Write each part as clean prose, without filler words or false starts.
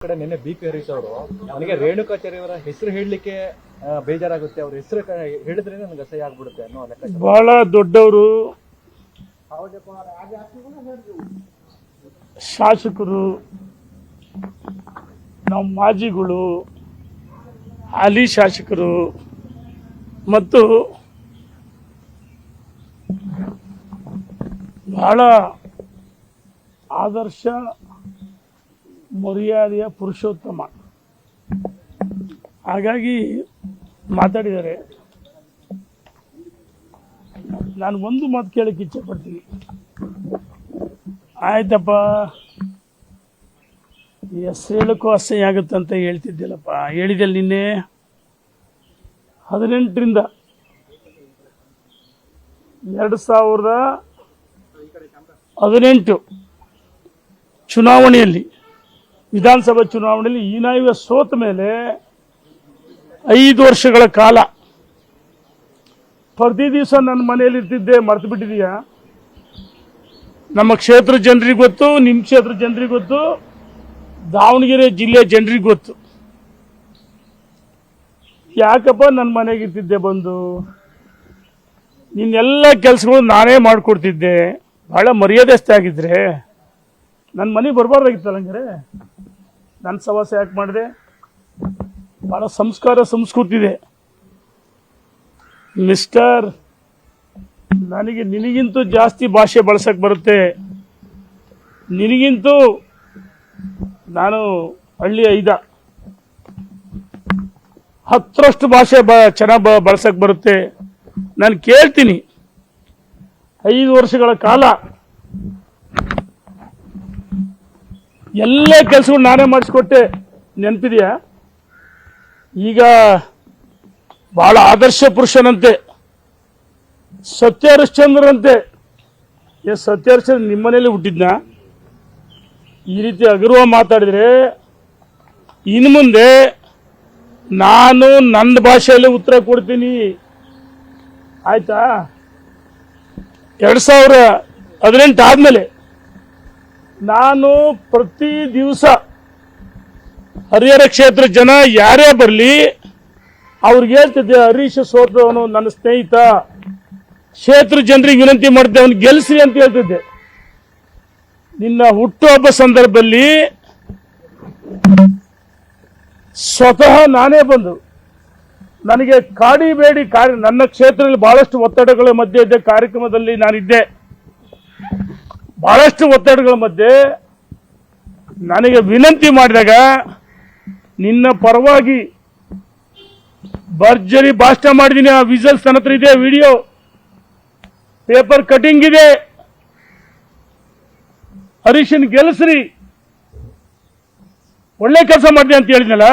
ಕಡೆ ನಿನ್ನೆ ಬಿ.ಪಿ. ಹರೀಶ್ ಅವರು ನನಗೆ ರೇಣುಕಾಚಾರ್ಯ ಅವರ ಹೆಸರು ಹೇಳಲಿಕ್ಕೆ ಬೇಜಾರಾಗುತ್ತೆ, ಅವ್ರ ಹೆಸರು ಹೇಳಿದ್ರೆ ನನಗೆ ಅಸಹ್ಯ ಆಗ್ಬಿಡುತ್ತೆ ಅನ್ನೋ ಲೆಕ್ಕ. ಬಹಳ ದೊಡ್ಡವರು, ಶಾಸಕರು, ನಮ್ಮ ಮಾಜಿಗಳು, ಹಾಲಿ ಶಾಸಕರು ಮತ್ತು ಬಹಳ ಆದರ್ಶ ಮರ್ಯಾದೆಯ ಪುರುಷೋತ್ತಮ. ಹಾಗಾಗಿ ಮಾತಾಡಿದ್ದಾರೆ. ನಾನು ಒಂದು ಮಾತು ಕೇಳಕ್ಕೆ ಇಚ್ಛೆ ಪಡ್ತೀನಿ. ಆಯ್ತಪ್ಪ, ಹೆಸರು ಹೇಳಕ್ಕೂ ಅಸಹ್ಯ ಆಗುತ್ತಂತ ಹೇಳ್ತಿದ್ದಿಲ್ಲಪ್ಪ, ಹೇಳಿದೆಲ್ಲ ನಿನ್ನೆ. 18ರಿಂದ 2018 ಚುನಾವಣೆಯಲ್ಲಿ, ವಿಧಾನಸಭಾ ಚುನಾವಣೆಯಲ್ಲಿ ಹೀನಾಯ ಸೋತ ಮೇಲೆ 5 ವರ್ಷಗಳ ಕಾಲ ಪ್ರತಿ ದಿವಸ ನನ್ನ ಮನೆಯಲ್ಲಿ ಇರ್ತಿದ್ದೆ. ಮರ್ತು ಬಿಟ್ಟಿದೀಯಾ? ನಮ್ಮ ಕ್ಷೇತ್ರ ಜನರಿಗೆ ಗೊತ್ತು, ನಿಮ್ಮ ಕ್ಷೇತ್ರ ಜನರಿಗೆ ಗೊತ್ತು, ದಾವಣಗೆರೆ ಜಿಲ್ಲೆ ಜನರಿಗೆ ಗೊತ್ತು. ಯಾಕಪ್ಪ ನನ್ನ ಮನೆಗೆ ಇರ್ತಿದ್ದೆ ಬಂದು? ನಿನ್ನೆಲ್ಲ ಕೆಲಸಗಳು ನಾನೇ ಮಾಡಿಕೊಡ್ತಿದ್ದೆ. ಬಹಳ ಮರ್ಯಾದೆಸ್ತ ಆಗಿದ್ರೆ ನನ್ನ ಮನೆಗೆ ಬರಬಾರ್ದಾಗಿತ್ತಲ್ಲ. ಹಂಗಾರೆ ನನ್ನ ಸವಾಸ ಯಾಕೆ ಮಾಡಿದೆ? ಬಹಳ ಸಂಸ್ಕಾರ ಸಂಸ್ಕೃತಿ ಇದೆ ಮಿಸ್ಟರ್. ನನಗೆ ನಿನಗಿಂತೂ ಜಾಸ್ತಿ ಭಾಷೆ ಬಳಸಕ್ಕೆ ಬರುತ್ತೆ. ನಿನಗಿಂತೂ ನಾನು ಹಳ್ಳಿ 10ರಷ್ಟು ಭಾಷೆ ಚೆನ್ನಾಗಿ ಬಳಸಕ್ಕೆ ಬರುತ್ತೆ. ನಾನು ಕೇಳ್ತೀನಿ, 5 ವರ್ಷಗಳ ಕಾಲ ಎಲ್ಲ ಕೆಲಸಗಳು ನಾನೇ ಮಾಡಿಸ್ಕೊಟ್ಟೆ, ನೆನಪಿದೆಯಾ? ಈಗ ಬಹಳ ಆದರ್ಶ ಪುರುಷನಂತೆ, ಸತ್ಯ ಹರಿಶ್ಚಂದ್ರನಂತೆ. ಸತ್ಯ ಹರಿಶ್ಚಂದ್ರ ನಿಮ್ಮ ಮನೇಲಿ ಹುಟ್ಟಿದ್ನ? ಈ ರೀತಿ ಹಗುರವ ಮಾತಾಡಿದ್ರೆ ಇನ್ನು ಮುಂದೆ ನಾನು ನನ್ನ ಭಾಷೆಯಲ್ಲಿ ಉತ್ತರ ಕೊಡ್ತೀನಿ, ಆಯ್ತಾ? 2018 ಆದ್ಮೇಲೆ ನಾನು ಪ್ರತಿ ದಿವಸ ಹರಿಹರ ಕ್ಷೇತ್ರ ಜನ ಯಾರೇ ಬರಲಿ ಅವ್ರಿಗೆ ಹೇಳ್ತಿದ್ದೆ, ಹರೀಶ್ ಸೋತವನು ನನ್ನ ಸ್ನೇಹಿತ, ಕ್ಷೇತ್ರ ಜನರಿಗೆ ವಿನಂತಿ ಮಾಡಿದ್ದೆ ಅವನು ಗೆಲ್ಸಿ ಅಂತ ಹೇಳ್ತಿದ್ದೆ. ನಿನ್ನ ಹುಟ್ಟುಹಬ್ಬ ಸಂದರ್ಭದಲ್ಲಿ ಸ್ವತಃ ನಾನೇ ಬಂದು, ನನಗೆ ಕಾಡಿಬೇಡಿ, ನನ್ನ ಕ್ಷೇತ್ರದಲ್ಲಿ ಬಹಳಷ್ಟು ಒತ್ತಡಗಳ ಮಧ್ಯೆ ಇದ್ದೆ. ಕಾರ್ಯಕ್ರಮದಲ್ಲಿ ನಾನಿದ್ದೆ. ಬಹಳಷ್ಟು ಒತ್ತಡಗಳ ಮಧ್ಯೆ ನನಗೆ ವಿನಂತಿ ಮಾಡಿದಾಗ ನಿನ್ನ ಪರವಾಗಿ ಭರ್ಜರಿ ಭಾಷಣ ಮಾಡಿದ್ದೀನಿ. ಆ ವಿಜುವಲ್ಸ್ ನನ್ನ ಹತ್ರ ಇದೆ, ವಿಡಿಯೋ, ಪೇಪರ್ ಕಟಿಂಗ್ ಇದೆ. ಹರೀಶನ್ ಗೆಲ್ಲಿಸ್ರಿ, ಒಳ್ಳೆ ಕೆಲಸ ಮಾಡಿದೆ ಅಂತ ಹೇಳಿದ್ನಲ್ಲ.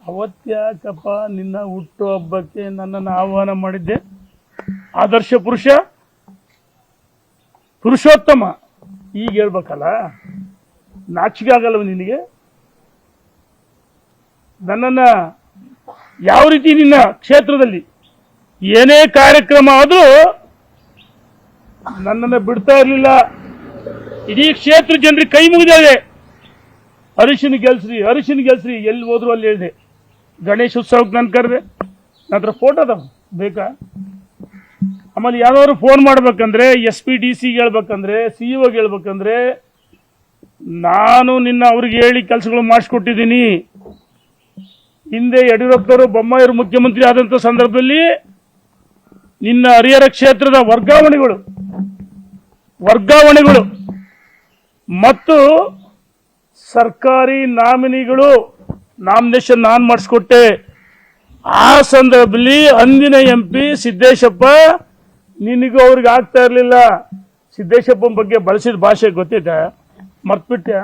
ಅವತ್ತ್ಯಾಕಪ್ಪ ನಿನ್ನ ಹುಟ್ಟು ಹಬ್ಬಕ್ಕೆ ನನ್ನನ್ನು ಆಹ್ವಾನ ಮಾಡಿದ್ದೆ? ಆದರ್ಶ ಪುರುಷ, ಪುರುಷೋತ್ತಮ, ಈಗ ಹೇಳ್ಬೇಕಲ್ಲ? ನಾಚಿಕೆ ಆಗಲ್ಲವ ನಿನಗೆ? ನನ್ನನ್ನು ಯಾವ ರೀತಿ ನಿನ್ನ ಕ್ಷೇತ್ರದಲ್ಲಿ ಏನೇ ಕಾರ್ಯಕ್ರಮ ಆದರೂ ನನ್ನನ್ನು ಬಿಡ್ತಾ ಇರಲಿಲ್ಲ. ಇಡೀ ಕ್ಷೇತ್ರ ಜನರಿಗೆ ಕೈ ಮುಗಿದಿದೆ, ಹರೀಶನ್ ಗೆಲ್ಸ್ರಿ, ಹರೀಶನ್ ಗೆಲ್ಸ್ರಿ. ಎಲ್ಲಿ ಹೋದ್ರು ಅಲ್ಲಿ ಹೇಳಿದೆ. ಗಣೇಶ ಉತ್ಸವಕ್ಕೆ ನಾನು ಕರೆದೆ, ನನ್ನ ಹತ್ರ ಫೋಟೋ ಅದಾವ, ಬೇಕಾ? ಆಮೇಲೆ ಯಾವ್ದಾದ್ರು ಫೋನ್ ಮಾಡ್ಬೇಕಂದ್ರೆ, SP DC ಹೇಳ್ಬೇಕಂದ್ರೆ, CEO ಹೇಳ್ಬೇಕಂದ್ರೆ, ನಾನು ನಿನ್ನ ಅವ್ರಿಗೆ ಹೇಳಿ ಕೆಲಸಗಳು ಮಾಡಿಸ್ಕೊಟ್ಟಿದ್ದೀನಿ. ಹಿಂದೆ ಯಡಿಯೂರಪ್ಪನವರು ಬೊಮ್ಮಾಯಿಯವರು ಮುಖ್ಯಮಂತ್ರಿ ಆದಂಥ ಸಂದರ್ಭದಲ್ಲಿ ನಿನ್ನ ಹರಿಹರ ಕ್ಷೇತ್ರದ ವರ್ಗಾವಣೆಗಳು ಮತ್ತು ಸರ್ಕಾರಿ ನಾಮಿನಿಗಳು ನಾಮಿನೇಷನ್ ನಾನು ಮಾಡಿಸ್ಕೊಟ್ಟೆ. ಆ ಸಂದರ್ಭದಲ್ಲಿ ಅಂದಿನ MP ಸಿದ್ದೇಶಪ್ಪ, ನಿನಗೂ ಅವ್ರಿಗೆ ಆಗ್ತಾ ಇರಲಿಲ್ಲ. ಸಿದ್ದೇಶಪ್ಪನ ಬಗ್ಗೆ ಬಳಸಿದ ಭಾಷೆ ಗೊತ್ತಿದೆ, ಮರ್ತ್ಬಿಟ್ಟ್ಯಾ?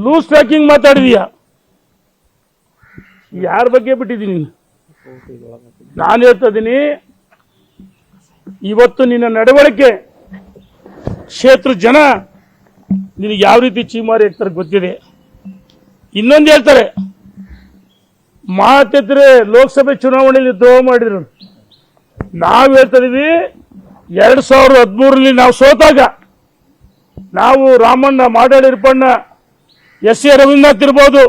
Loose talking ಮಾತಾಡಿದೀಯ. ಯಾರ ಬಗ್ಗೆ ಬಿಟ್ಟಿದ್ದೀನಿ? ನಾನು ಹೇಳ್ತಾ ಇದ್ದೀನಿ, ಇವತ್ತು ನಿನ್ನ ನಡವಳಿಕೆ ಕ್ಷೇತ್ರ ಜನ ನಿನಗೆ ಯಾವ ರೀತಿ ಚೀಮಾರಿ ಇರ್ತಾರೆ ಗೊತ್ತಿದೆ. ಇನ್ನೊಂದು ಹೇಳ್ತಾರೆ, ಮಾತೆತ್ತರೆ ಲೋಕಸಭೆ ಚುನಾವಣೆಯಲ್ಲಿ ದ್ರೋಹ ಮಾಡಿದ್ರು. ನಾವು ಹೇಳ್ತಾ ಇದೀವಿ, 2013ರಲ್ಲಿ ನಾವು ಸೋತಾಗ ನಾವು ರಾಮಣ್ಣ, ಮಾಡಾಳು ಈರಪ್ಪಣ್ಣ, ಎಸ್ ಎ ರವೀಂದ್ರನಾಥ್ ಇರ್ಬೋದು,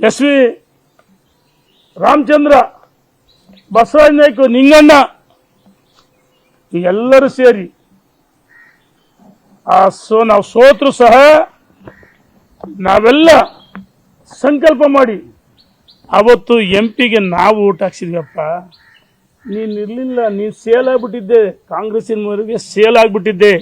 ಎಸ್ ವಿ ರಾಮಚಂದ್ರ, ಬಸವರಾಜ ನಾಯ್ಕ, ನಿಂಗಣ್ಣ, ಎಲ್ಲರೂ ಸೇರಿ ನಾವು ಸೋತರು ಸಹ ನಾವೆಲ್ಲ ಸಂಕಲ್ಪ ಮಾಡಿ ಅವತ್ತು ಎಂಪಿಗೆ ನಾವು ಓಟ್ ಹಾಕ್ಸಿದ್ವಪ್ಪ. ನೀನ್ ಇರ್ಲಿಲ್ಲ, ನೀನ್ ಸೇಲ್ ಆಗ್ಬಿಟ್ಟಿದ್ದೆ, ಕಾಂಗ್ರೆಸ್ಸಿನವರಿಗೆ ಸೇಲ್ ಆಗ್ಬಿಟ್ಟಿದ್ದೆ.